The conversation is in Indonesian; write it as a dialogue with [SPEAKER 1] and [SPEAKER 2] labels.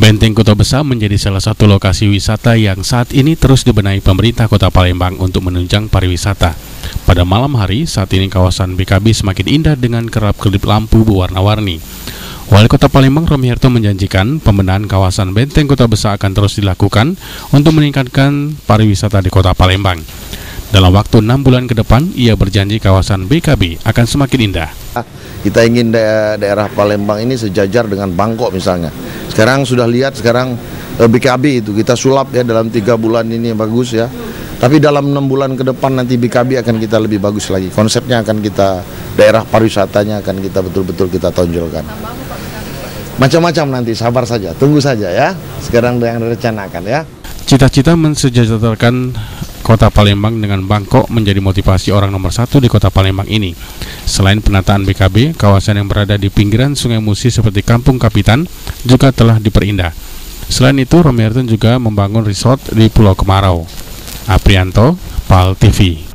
[SPEAKER 1] Benteng Kota Besar menjadi salah satu lokasi wisata yang saat ini terus dibenahi pemerintah Kota Palembang untuk menunjang pariwisata. Pada malam hari, saat ini kawasan BKB semakin indah dengan kerap-kerip lampu berwarna-warni. Wali Kota Palembang Romiharto menjanjikan pembenahan kawasan Benteng Kota Besar akan terus dilakukan untuk meningkatkan pariwisata di Kota Palembang. Dalam waktu 6 bulan ke depan, ia berjanji kawasan BKB akan semakin indah.
[SPEAKER 2] Kita ingin daerah Palembang ini sejajar dengan Bangkok misalnya. Sekarang sudah lihat BKB itu kita sulap ya dalam 3 bulan ini bagus ya. Tapi dalam 6 bulan ke depan nanti BKB akan kita lebih bagus lagi. Konsepnya akan kita, daerah pariwisatanya akan kita betul-betul kita tonjolkan. Macam-macam nanti, sabar saja, tunggu saja ya. Sekarang yang direncanakan ya.
[SPEAKER 1] Cita-cita mensejahterakan Kota Palembang dengan Bangkok menjadi motivasi orang nomor 1 di Kota Palembang ini. Selain penataan BKB, kawasan yang berada di pinggiran Sungai Musi seperti Kampung Kapitan juga telah diperindah. Selain itu, Romiharto juga membangun resort di Pulau Kemarau. Aprianto, PAL TV.